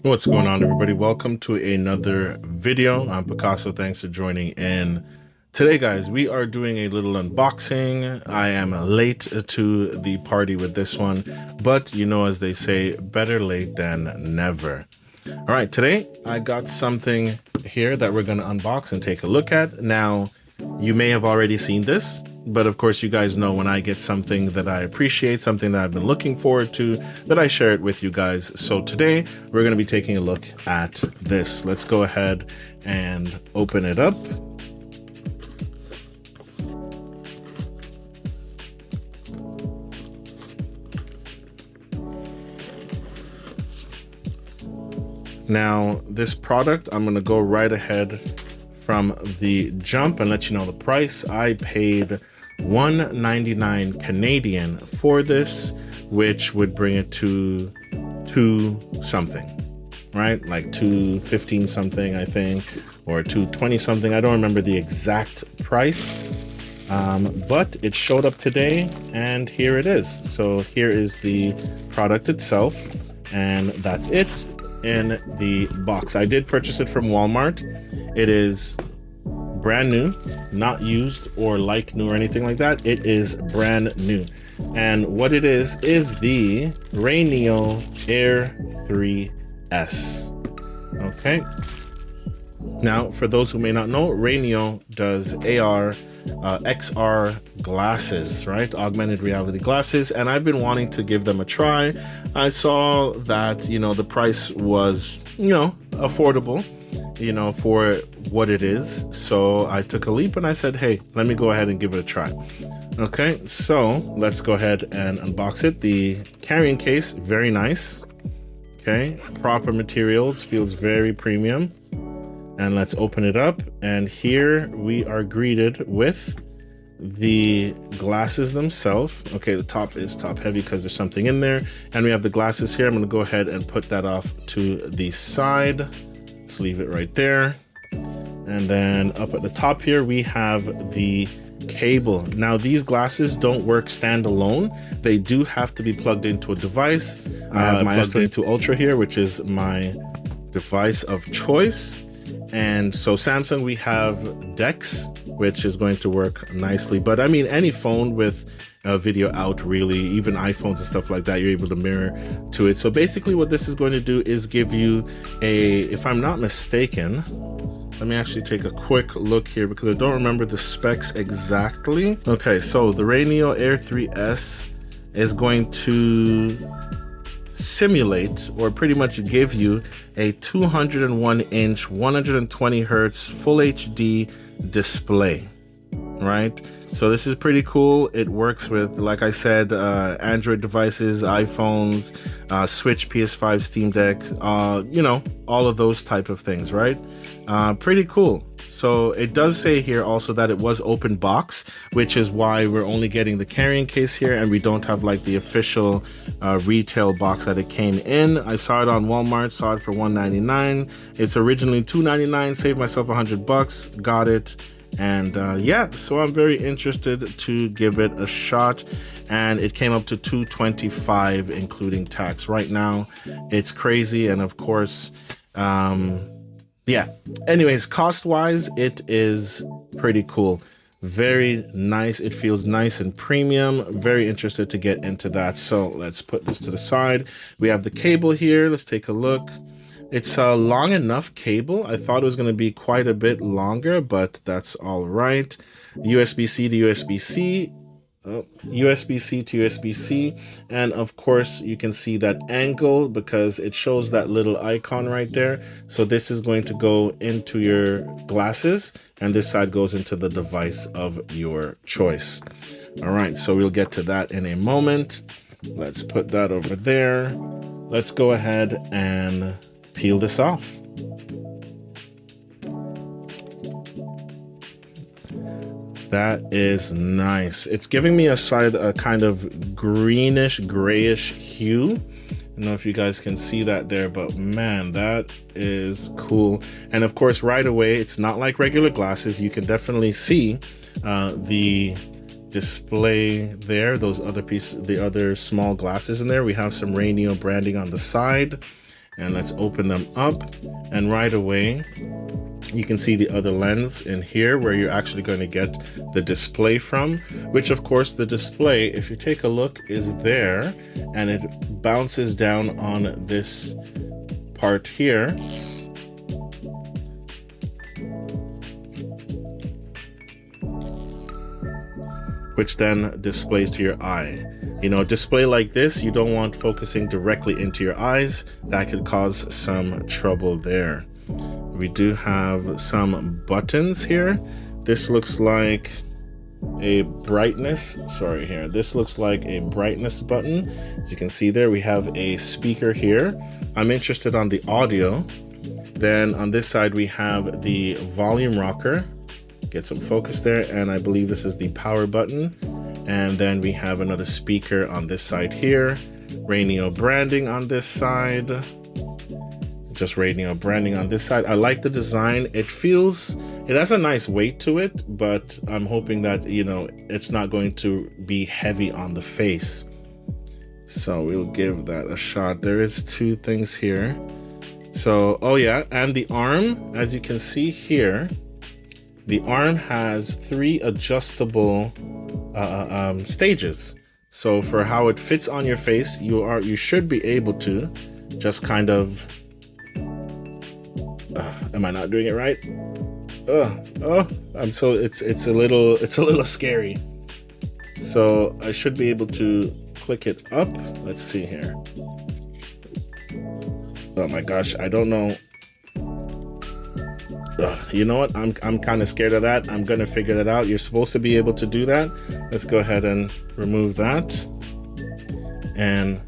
What's going on, everybody? Welcome to another video. I'm Picasso. Thanks for joining in. Today, guys, we are doing a little unboxing. I am late to the party with this one, but you know, as they say, better late than never. All right, today I got something here that we're going to unbox and take a look at. Now, you may have already seen this, but of course you guys know when I get something that I appreciate, something that I've been looking forward to, that I share it with you guys. So today we're going to be taking a look at this. Let's go ahead and open it up. Now, this product, I'm going to go right ahead from the jump and let you know the price. I paid $1.99 Canadian for this, which would bring it to $2 something, right? Like $2.15 something, I think, or $2.20 something. I don't remember the exact price, but it showed up today and here it is. So here is the product itself, and that's it in the box. I did purchase it from Walmart. It is brand new, not used or like new or anything like that. It is brand new. And what it is the Rayneo Air 3S. Okay. Now, for those who may not know, Rayneo does AR, XR glasses, right? Augmented reality glasses. And I've been wanting to give them a try. I saw that, you know, the price was, affordable, for what it is. So I took a leap and I said, hey, let me go ahead and give it a try. Okay, so let's go ahead and unbox it. The carrying case, very nice. Okay, proper materials, feels very premium. And let's open it up. And here we are greeted with the glasses themselves. Okay, the top is top heavy because there's something in there. And we have the glasses here. I'm going to go ahead and put that off to the side. Let's leave it right there. And then up at the top here, we have the cable. Now, these glasses don't work standalone. They do have to be plugged into a device. I have my S22 Ultra here, which is my device of choice. And so Samsung, we have DeX, which is going to work nicely. But I mean, any phone with video out, really, even iPhones and stuff like that, you're able to mirror to it. So basically what this is going to do is give you if I'm not mistaken, let me actually take a quick look here because I don't remember the specs exactly. Okay, so the Rayneo Air 3S is going to simulate or pretty much give you a 201-inch 120 hertz full HD display, right? So this is pretty cool. It works with, like I said, Android devices, iPhones, Switch, PS5, Steam Deck, all of those type of things, right? Pretty cool. So it does say here also that it was open box, which is why we're only getting the carrying case here and we don't have like the official retail box that it came in. I saw it on Walmart, saw it for $1.99. It's originally $2.99, saved myself $100, got it. And yeah, so I'm very interested to give it a shot. And it came up to $225 including tax. Right now it's crazy, and of course yeah, anyways, cost wise it is pretty cool, very nice. It feels nice and premium. Very interested to get into that. So let's put this to the side. We have the cable here. Let's take a look. It's a long enough cable. I thought it was going to be quite a bit longer, but that's all right. USB-C to USB-C, USB-C to USB-C, and of course you can see that angle because it shows that little icon right there. So this is going to go into your glasses and this side goes into the device of your choice. All right, so we'll get to that in a moment. Let's put that over there. Let's go ahead and peel this off. That is nice. It's giving me a kind of greenish, grayish hue. I don't know if you guys can see that there, but man, that is cool. And of course, right away, it's not like regular glasses. You can definitely see the display there, those other pieces, the other small glasses in there. We have some Rayneo branding on the side. And let's open them up, and right away you can see the other lens in here where you're actually going to get the display from, which of course the display, if you take a look, is there, and it bounces down on this part here. Which then displays to your eye. You know, display like this, you don't want focusing directly into your eyes. That could cause some trouble there. We do have some buttons here. This looks like a brightness, sorry here. This looks like a brightness button. As you can see there, we have a speaker here. I'm interested on the audio. Then on this side, we have the volume rocker. Get some focus there, and I believe this is the power button. And then we have another speaker on this side here. Rayneo branding on this side. Just Rayneo branding on this side. I like the design. It has a nice weight to it, but I'm hoping that, you know, it's not going to be heavy on the face. So we'll give that a shot. There is two things here. So, oh yeah, and the arm, as you can see here, the arm has 3 adjustable stages. So for how it fits on your face, you should be able to just kind of, am I not doing it right? It's a little scary. So I should be able to click it up. Let's see here. Oh my gosh, I don't know. You know what? I'm kind of scared of that. I'm gonna figure that out. You're supposed to be able to do that. Let's go ahead and remove that. And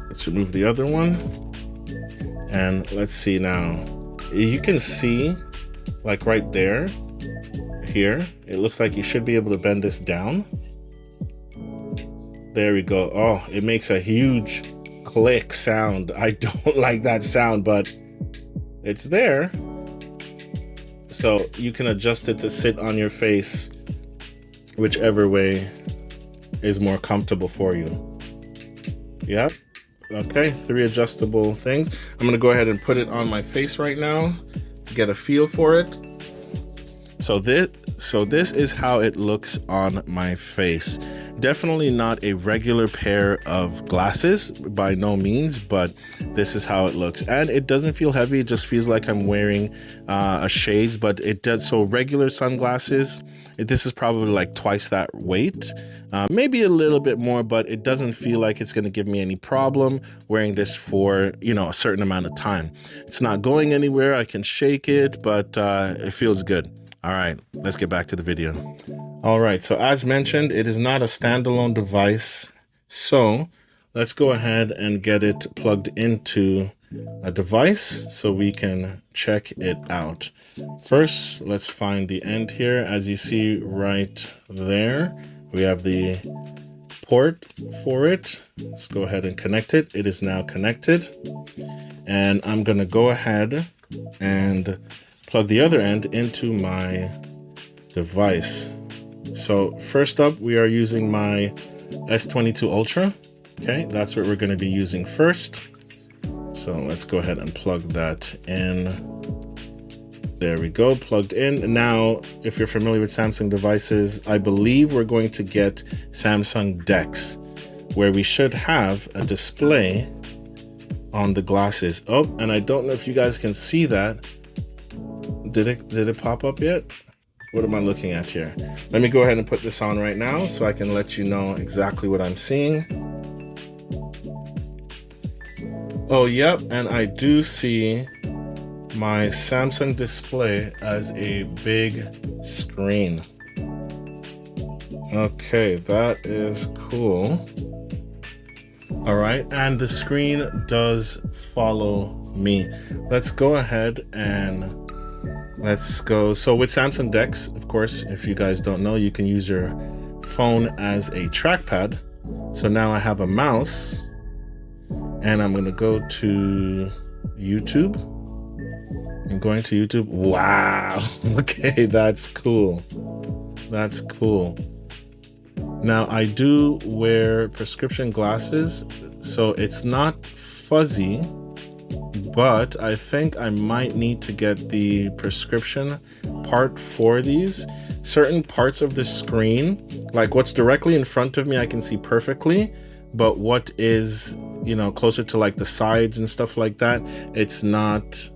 let's remove the other one. And let's see now. You can see, like right there, here, it looks like you should be able to bend this down. There we go. Oh, it makes a huge click sound. I don't like that sound, but it's there. So you can adjust it to sit on your face, whichever way is more comfortable for you. Yep. Okay, 3 adjustable things. I'm gonna go ahead and put it on my face right now to get a feel for it. So this is how it looks on my face. Definitely not a regular pair of glasses, by no means, but this is how it looks. And it doesn't feel heavy, it just feels like I'm wearing a shades, but it does. So regular sunglasses, this is probably like twice that weight, maybe a little bit more, but it doesn't feel like it's going to give me any problem wearing this for, you know, a certain amount of time. It's not going anywhere. I can shake it, but it feels good. All right, let's get back to the video. All right, so as mentioned, it is not a standalone device. So let's go ahead and get it plugged into a device so we can check it out. First, let's find the end here. As you see right there, we have the port for it. Let's go ahead and connect it. It is now connected. And I'm gonna go ahead and plug the other end into my device. So first up, we are using my S22 Ultra. Okay, that's what we're going to be using first. So let's go ahead and plug that in. There we go, plugged in. Now, if you're familiar with Samsung devices, I believe we're going to get Samsung DeX, where we should have a display on the glasses. Oh, and I don't know if you guys can see that. Did it pop up yet? What am I looking at here? Let me go ahead and put this on right now so I can let you know exactly what I'm seeing. Oh, yep, and I do see my Samsung display as a big screen. Okay, that is cool. All right, and the screen does follow me. Let's go ahead and let's go. So with Samsung DeX, of course, if you guys don't know, you can use your phone as a trackpad. So now I have a mouse and I'm going to go to YouTube. I'm going to YouTube. Wow. Okay, that's cool. That's cool. Now I do wear prescription glasses, so it's not fuzzy, but I think I might need to get the prescription part for these. Certain parts of the screen, like what's directly in front of me, I can see perfectly, but what is, you know, closer to like the sides and stuff like that, it's not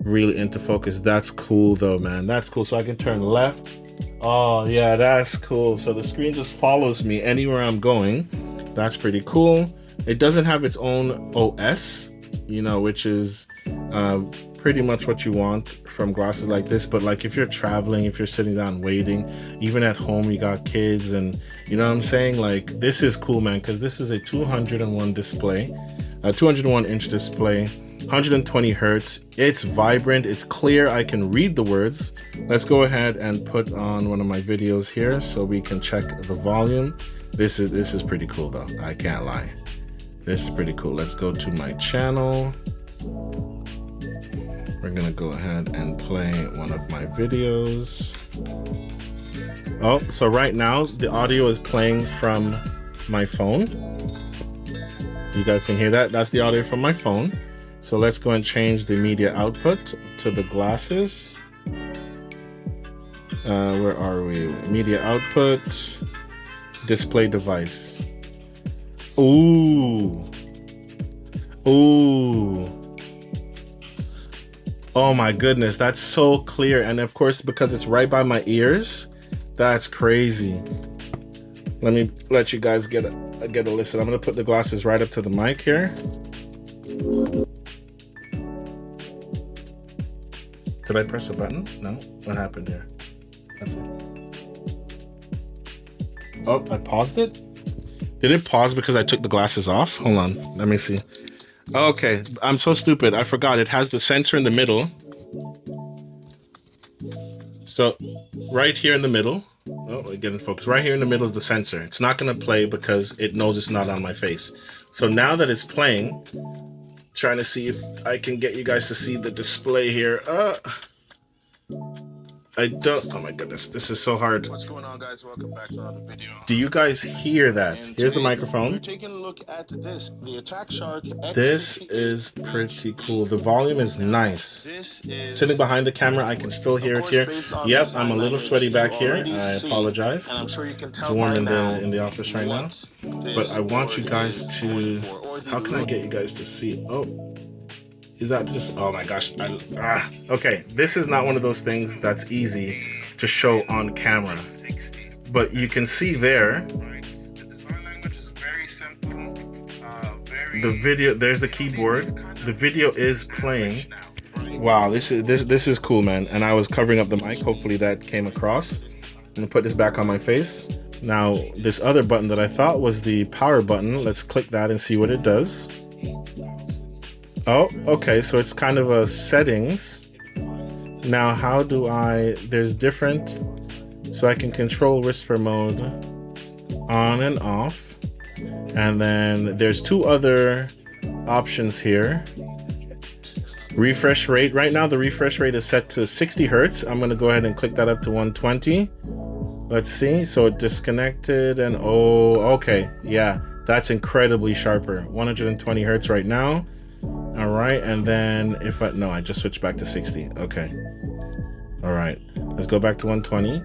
really into focus. That's cool though, man. That's cool. So I can turn left. Oh yeah, that's cool. So the screen just follows me anywhere I'm going. That's pretty cool. It doesn't have its own OS, you know, which is pretty much what you want from glasses like this. But like if you're traveling, if you're sitting down waiting, even at home, you got kids, and you know what I'm saying, like this is cool, man, because this is a 201 display, a 201 inch display, 120 hertz. It's vibrant, it's clear, I can read the words. Let's go ahead and put on one of my videos here so we can check the volume. This is pretty cool though, I can't lie. This is pretty cool. Let's go to my channel. We're gonna go ahead and play one of my videos. Oh, so right now the audio is playing from my phone. You guys can hear that? That's the audio from my phone. So let's go and change the media output to the glasses. Where are we? Media output, display device. Ooh. Ooh. Oh my goodness, that's so clear. And of course, because it's right by my ears, that's crazy. Let me let you guys get a listen. I'm gonna put the glasses right up to the mic here. Did I press a button? No? What happened here? Let's see. Oh, I paused it? Did it pause because I took the glasses off? Hold on, let me see. Okay, I'm so stupid. I forgot it has the sensor in the middle. So right here in the middle, oh, get in focus. Right here in the middle is the sensor. It's not gonna play because it knows it's not on my face. So now that it's playing, trying to see if I can get you guys to see the display here. I don't, oh my goodness, this is so hard. What's going on, guys? Welcome back to another video. Do you guys hear that? And here's the microphone. We're taking a look at this, the Attack Shark X68. This is pretty cool. The volume is nice. This is sitting behind the camera, I can still hear it here. Yep, I'm a little sweaty back here. I apologize. And I'm sure you can tell it's warm in now the office right now. But I want you guys to, how can I get you guys to see? Oh, is that just, oh my gosh. Okay, this is not one of those things that's easy to show on camera. But you can see there, the design language is very simple. the video, there's the keyboard. The video is playing. Wow, this is cool, man. And I was covering up the mic. Hopefully that came across. I'm gonna put this back on my face. Now, this other button that I thought was the power button, let's click that and see what it does. Oh, okay, so it's kind of a settings. Now, how do there's different, so I can control whisper mode on and off. And then there's two other options here. Refresh rate, right now the refresh rate is set to 60 Hertz. I'm gonna go ahead and click that up to 120. Let's see, so it disconnected and oh, okay, yeah, that's incredibly sharper. 120 Hertz right now. All right, and then if I just switched back to 60. Okay. All right, let's go back to 120.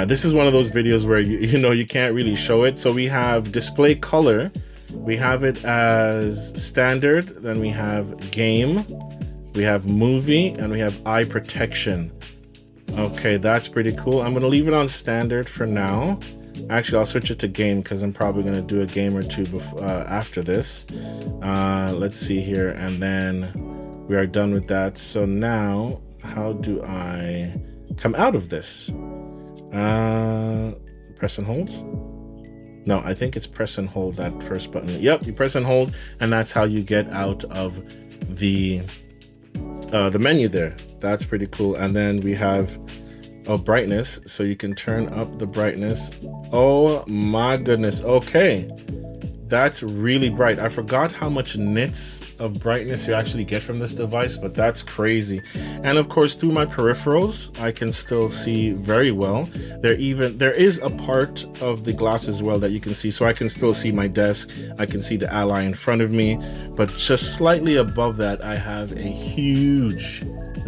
This is one of those videos where you can't really show it. So we have display color. We have it as standard. Then we have game. We have movie, and we have eye protection. Okay, that's pretty cool. I'm gonna leave it on standard for now. Actually, I'll switch it to game because I'm probably going to do a game or two after this. Let's see here. And then we are done with that. So now, how do I come out of this? Press and hold? No, I think it's press and hold, that first button. Yep, you press and hold, and that's how you get out of the menu there. That's pretty cool. And then we have brightness, so you can turn up the brightness. Oh my goodness. Okay, That's really bright. I forgot how much nits of brightness you actually get from this device, but that's crazy. And of course, through my peripherals, I can still see very well. There is a part of the glass as well that you can see, so I can still see my desk. I can see the Ally in front of me, but just slightly above that, I have a huge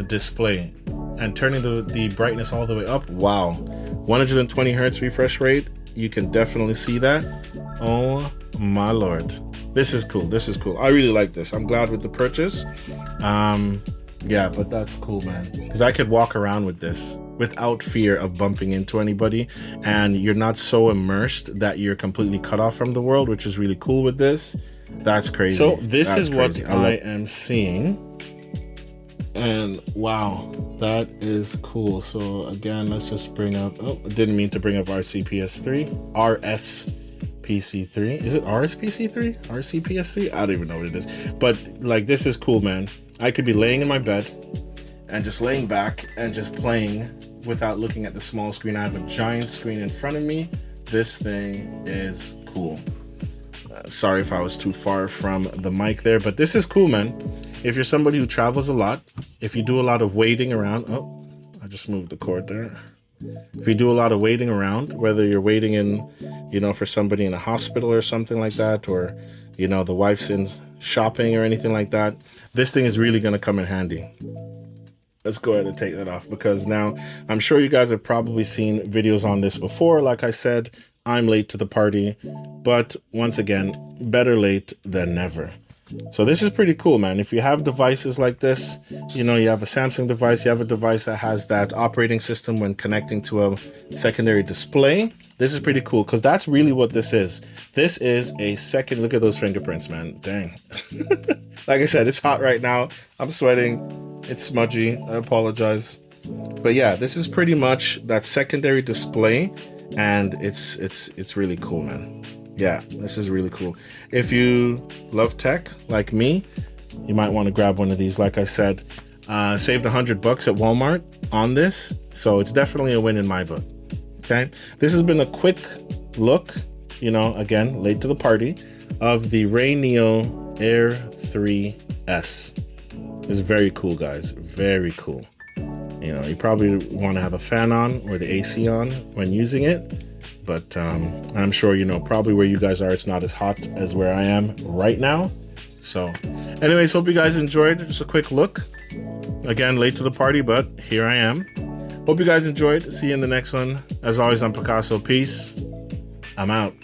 display. And turning the brightness all the way up, wow, 120 hertz refresh rate. You can definitely see that. Oh my lord, this is cool. This is cool. I really like this. I'm glad with the purchase. Yeah, but that's cool, man, because I could walk around with this without fear of bumping into anybody, and you're not so immersed that you're completely cut off from the world, which is really cool with this. That's crazy. So this is what I am seeing, and wow, that is cool. So again, let's just bring up, oh, I didn't mean to bring up RCPS3, RSPC3. Is it RSPC3? RCPS3? I don't even know what it is. But like, this is cool, man. I could be laying in my bed and just laying back and just playing without looking at the small screen. I have a giant screen in front of me. This thing is cool. Sorry if I was too far from the mic there, but this is cool, man. If you're somebody who travels a lot, if you do a lot of waiting around, oh, I just moved the cord there. If you do a lot of waiting around, whether you're waiting in, you know, for somebody in a hospital or something like that, or, you know, the wife's in shopping or anything like that, this thing is really going to come in handy. Let's go ahead and take that off, because now I'm sure you guys have probably seen videos on this before. Like I said, I'm late to the party, but once again, better late than never. So this is pretty cool, man. If you have devices like this, you know, you have a Samsung device, you have a device that has that operating system when connecting to a secondary display, this is pretty cool, because that's really what this is. This is a second, look at those fingerprints, man. Dang. Like I said, it's hot right now. I'm sweating. It's smudgy. I apologize. But yeah, this is pretty much that secondary display, and it's really cool, man. Yeah, this is really cool. If you love tech like me, you might want to grab one of these. Like I said, saved $100 at Walmart on this, so it's definitely a win in my book. Okay, this has been a quick look, you know, again, late to the party, of the Rayneo Air 3S. It's very cool, guys. Very cool. You know, you probably want to have a fan on or the AC on when using it. But I'm sure, you know, probably where you guys are, it's not as hot as where I am right now. So anyways, hope you guys enjoyed. Just a quick look. Again, late to the party, but here I am. Hope you guys enjoyed. See you in the next one. As always, I'm Picasso. Peace. I'm out.